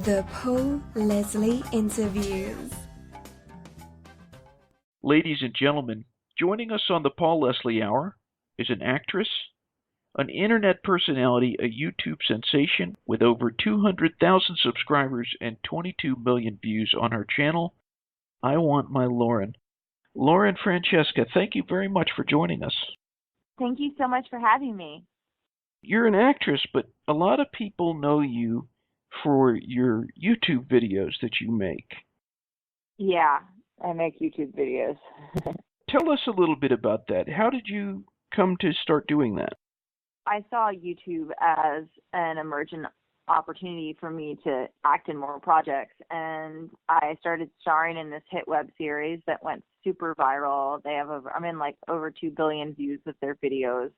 The Paul Leslie Interviews. Ladies and gentlemen, joining us on the Paul Leslie Hour is an actress, an internet personality, a YouTube sensation with over 200,000 subscribers and 22 million views on her channel, I Want My Lauren. Lauren Francesca, thank you very much for joining us. Thank you so much for having me. You're an actress, but a lot of people know you for your YouTube videos that you make. Yeah, I make YouTube videos. Tell us a little bit about that. How did you come to start doing that? I saw YouTube as an emergent opportunity for me to act in more projects, and I started starring in this hit web series that went super viral. They have over 2 billion views of their videos,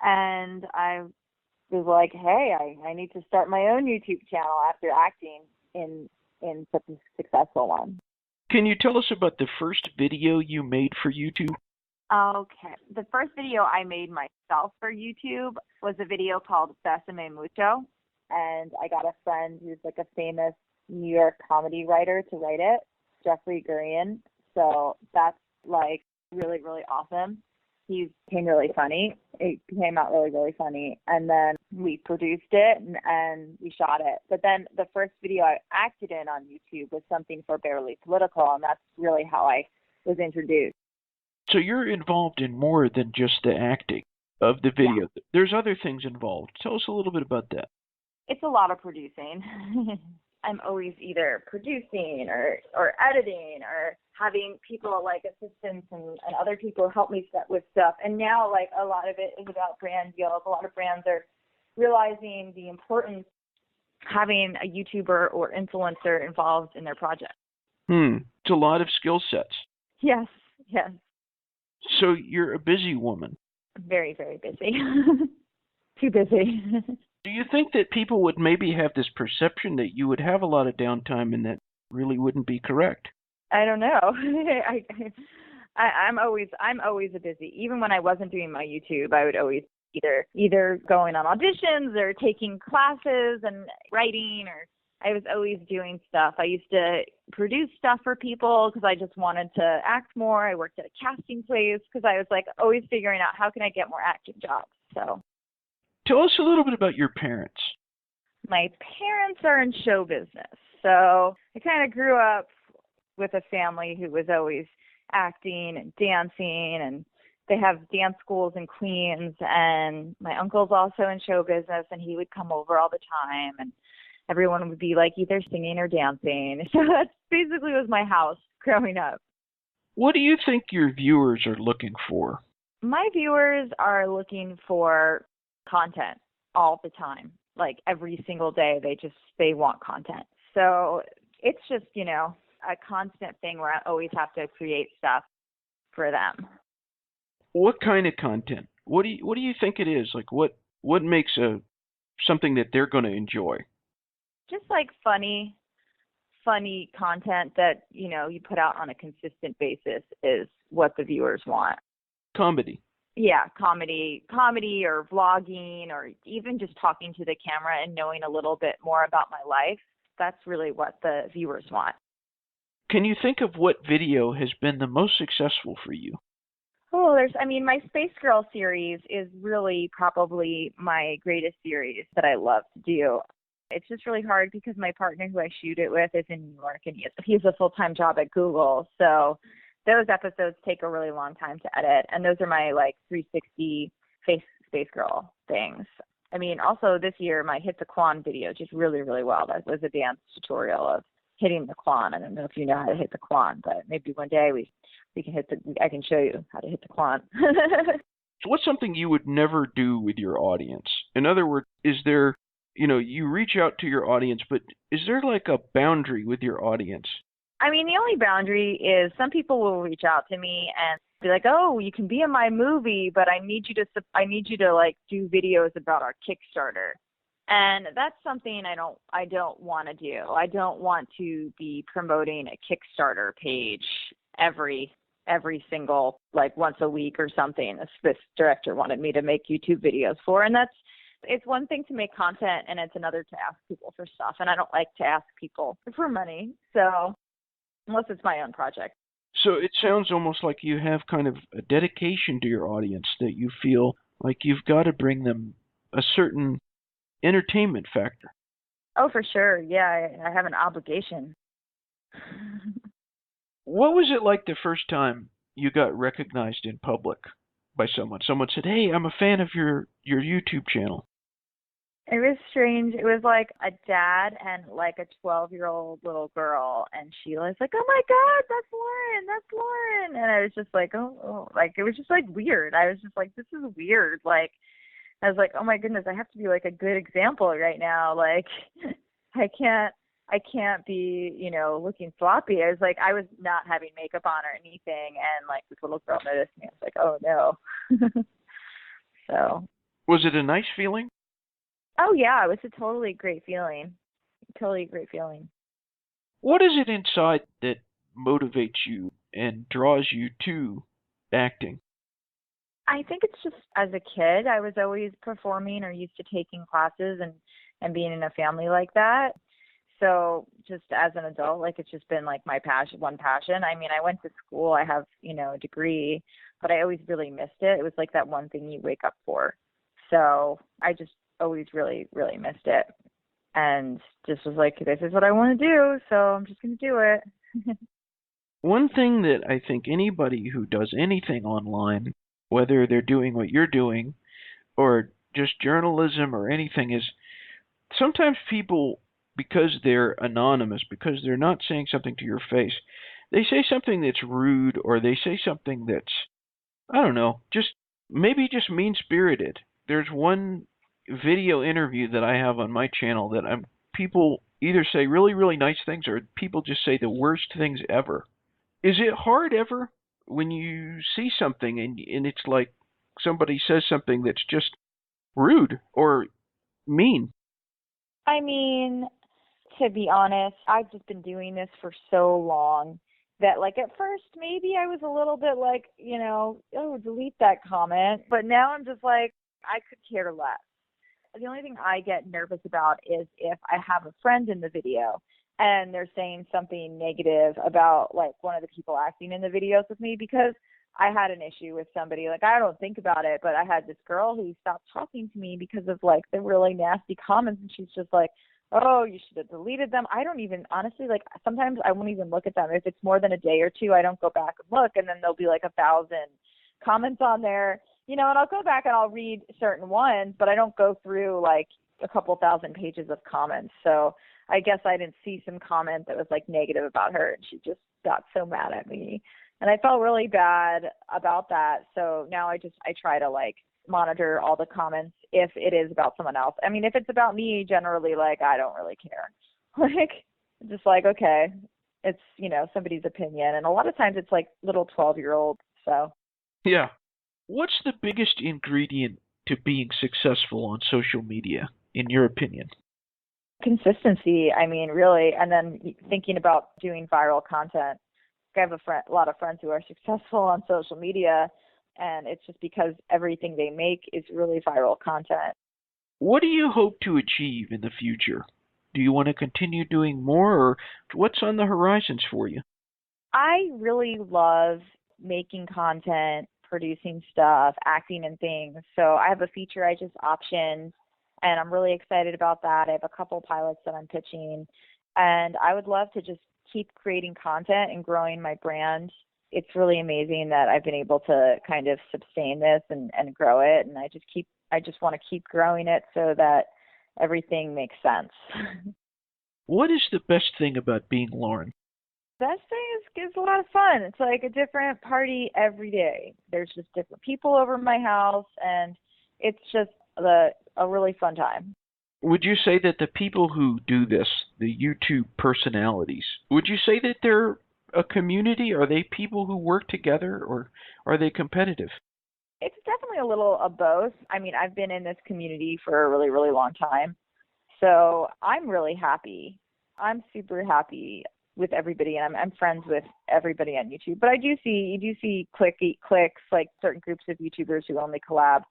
and I was like, hey, I need to start my own YouTube channel after acting in such a successful one. Can you tell us about the first video you made for YouTube? Okay. The first video I made myself for YouTube was a video called Besame Mucho, and I got a friend who's like a famous New York comedy writer to write it, Jeffrey Gurian. So that's like really, really awesome. He became really funny. It came out really, really funny. And then we produced it and we shot it. But then the first video I acted in on YouTube was something for Barely Political, and that's really how I was introduced. So you're involved in more than just the acting of the video. Yeah. There's other things involved. Tell us a little bit about that. It's a lot of producing. I'm always either producing or editing or having people like assistants and other people help me with stuff. And now like a lot of it is about brand deals. A lot of brands are realizing the importance of having a YouTuber or influencer involved in their project. It's a lot of skill sets. Yes. So you're a busy woman. Very, very busy. Too busy. Do you think that people would maybe have this perception that you would have a lot of downtime and that really wouldn't be correct? I don't know. I'm always a busy. Even when I wasn't doing my YouTube, I would always either going on auditions or taking classes and writing, or I was always doing stuff. I used to produce stuff for people because I just wanted to act more. I worked at a casting place because I was like always figuring out how can I get more acting jobs. So. Tell us a little bit about your parents. My parents are in show business, so I kind of grew up with a family who was always acting and dancing, and they have dance schools in Queens, and my uncle's also in show business, and he would come over all the time, and everyone would be like either singing or dancing. So that basically was my house growing up. What do you think your viewers are looking for? My viewers are looking for content all the time. Like every single day they want content. So it's just, a constant thing where I always have to create stuff for them. What kind of content? What do you think it is? Like what makes something that they're going to enjoy? Just like funny content that, you put out on a consistent basis is what the viewers want. Comedy. Yeah, comedy or vlogging or even just talking to the camera and knowing a little bit more about my life. That's really what the viewers want. Can you think of what video has been the most successful for you? Oh, my Space Girl series is really probably my greatest series that I love to do. It's just really hard because my partner who I shoot it with is in New York, and he has a full-time job at Google. So those episodes take a really long time to edit, and those are my 360 Space Girl things. Also this year my Hit the Quan video did really, really well. That was a dance tutorial of hitting the Quan. I don't know if you know how to hit the Quan, but maybe one day we can I can show you how to hit the Quan. What's something you would never do with your audience? In other words, is there, you reach out to your audience, but is there like a boundary with your audience? The only boundary is some people will reach out to me and be like, "Oh, you can be in my movie, but I need you to do videos about our Kickstarter." And that's something I don't want to do. I don't want to be promoting a Kickstarter page every single once a week or something. This director wanted me to make YouTube videos for, and It's one thing to make content and it's another to ask people for stuff. And I don't like to ask people for money. So unless it's my own project. So it sounds almost like you have kind of a dedication to your audience, that you feel like you've got to bring them a certain entertainment factor. Oh, for sure. Yeah, I have an obligation. What was it like the first time you got recognized in public by someone? Someone said, "Hey, I'm a fan of your YouTube channel." It was strange. It was like a dad and like a 12-year-old little girl, and she was like, "Oh my God, that's Lauren, that's Lauren," and I was just like, oh, like it was just like weird. I was just like, this is weird. Like I was like, oh my goodness, I have to be like a good example right now. Like I can't be, looking sloppy. I was like, I was not having makeup on or anything, and like this little girl noticed me. I was like, oh no. So. Was it a nice feeling? Oh yeah, it was a totally great feeling. Totally great feeling. What is it inside that motivates you and draws you to acting? I think it's just as a kid, I was always performing or used to taking classes and being in a family like that. So just as an adult, like it's just been like my one passion. I mean, I went to school, I have, a degree, but I always really missed it. It was like that one thing you wake up for. So I just always really, really missed it. And just was like, this is what I want to do, so I'm just going to do it. One thing that I think anybody who does anything online, whether they're doing what you're doing or just journalism or anything, is sometimes people, because they're anonymous, because they're not saying something to your face, they say something that's rude, or they say something that's, I don't know, maybe just mean-spirited. There's one video interview that I have on my channel that people either say really, really nice things, or people just say the worst things ever. Is it hard ever when you see something and it's like somebody says something that's just rude or mean? I mean, to be honest, I've just been doing this for so long that like at first maybe I was a little bit like, oh, delete that comment. But now I'm just like, I could care less. The only thing I get nervous about is if I have a friend in the video and they're saying something negative about like one of the people acting in the videos with me, because I had an issue with somebody. Like, I don't think about it, but I had this girl who stopped talking to me because of like the really nasty comments, and she's just like, oh, you should have deleted them. I don't even, honestly, like sometimes I won't even look at them. If it's more than a day or two, I don't go back and look, and then there'll be like 1,000 comments on there, and I'll go back and I'll read certain ones, but I don't go through like a couple thousand pages of comments. So I guess I didn't see some comment that was like negative about her, and she just got so mad at me. And I felt really bad about that. So now I try to like monitor all the comments if it is about someone else. I mean, if it's about me, generally, like, I don't really care. Like, just like, okay, it's, somebody's opinion. And a lot of times it's like little 12-year-olds. So. Yeah. What's the biggest ingredient to being successful on social media, in your opinion? Consistency. I mean, really. And then thinking about doing viral content. I have a lot of friends who are successful on social media, and it's just because everything they make is really viral content. What do you hope to achieve in the future? Do you want to continue doing more, or what's on the horizons for you? I really love making content, producing stuff, acting in things. So I have a feature I just optioned, and I'm really excited about that. I have a couple pilots that I'm pitching, and I would love to just keep creating content and growing my brand. It's really amazing that I've been able to kind of sustain this and grow it. And I just want to keep growing it so that everything makes sense. What is the best thing about being Lauren? Best thing is it's a lot of fun. It's like a different party every day. There's just different people over my house, and it's just a really fun time. Would you say that the people who do this, the YouTube personalities, would you say that they're a community? Are they people who work together, or are they competitive? It's definitely a little of both. I mean, I've been in this community for a really, really long time. So I'm really happy. I'm super happy with everybody, and I'm friends with everybody on YouTube. But you do see clicks, like certain groups of YouTubers who only collab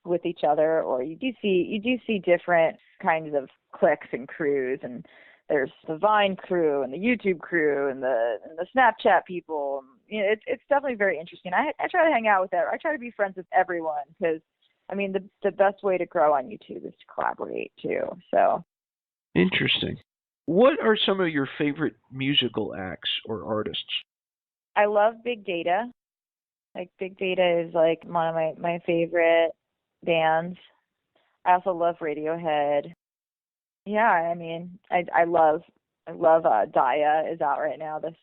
with each other, or you do see different kinds of cliques and crews, and there's the Vine crew and the YouTube crew and the Snapchat people. You know, it's definitely very interesting. I try to hang out with I try to be friends with everyone, because I mean the best way to grow on YouTube is to collaborate too. So interesting. What are some of your favorite musical acts or artists? I love Big Data. Like Big Data is like one of my favorite bands. I also love Radiohead. Yeah, I mean, I love Daya is out right now. This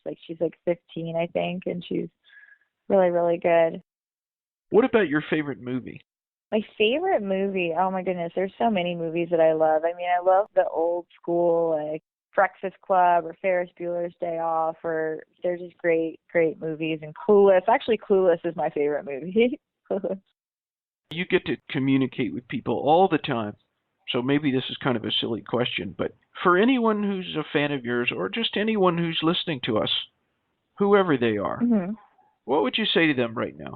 like she's like 15, I think, and she's really, really good. What about your favorite movie? My favorite movie, oh my goodness, there's so many movies that I love. I mean, I love the old school, like Breakfast Club or Ferris Bueller's Day Off, or they're just great movies. And Clueless, actually Clueless is my favorite movie. Clueless. You get to communicate with people all the time, so maybe this is kind of a silly question, but for anyone who's a fan of yours, or just anyone who's listening to us, whoever they are, what would you say to them right now?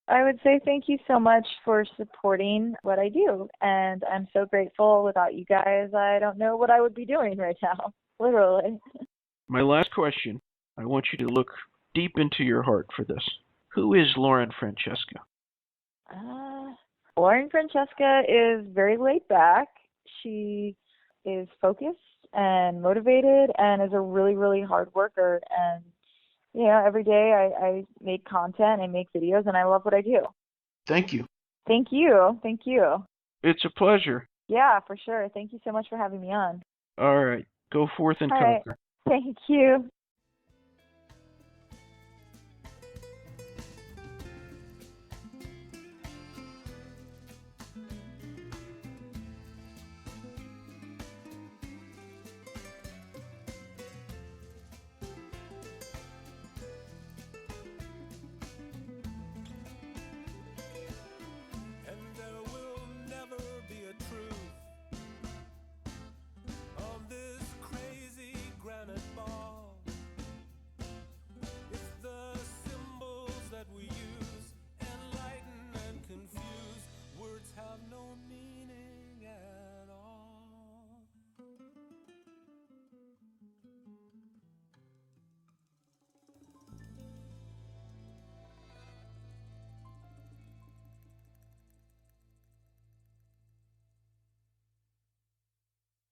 I would say thank you so much for supporting what I do, and I'm so grateful. Without you guys, I don't know what I would be doing right now, literally. My last question, I want you to look deep into your heart for this. Who is Lauren Francesca? Lauren Francesca is very laid back. She is focused and motivated and is a really, really hard worker. And, you know, every day I make content, I make videos, and I love what I do. Thank you. Thank you. Thank you. It's a pleasure. Yeah, for sure. Thank you so much for having me on. All right. Go forth and All conquer. Right. Thank you.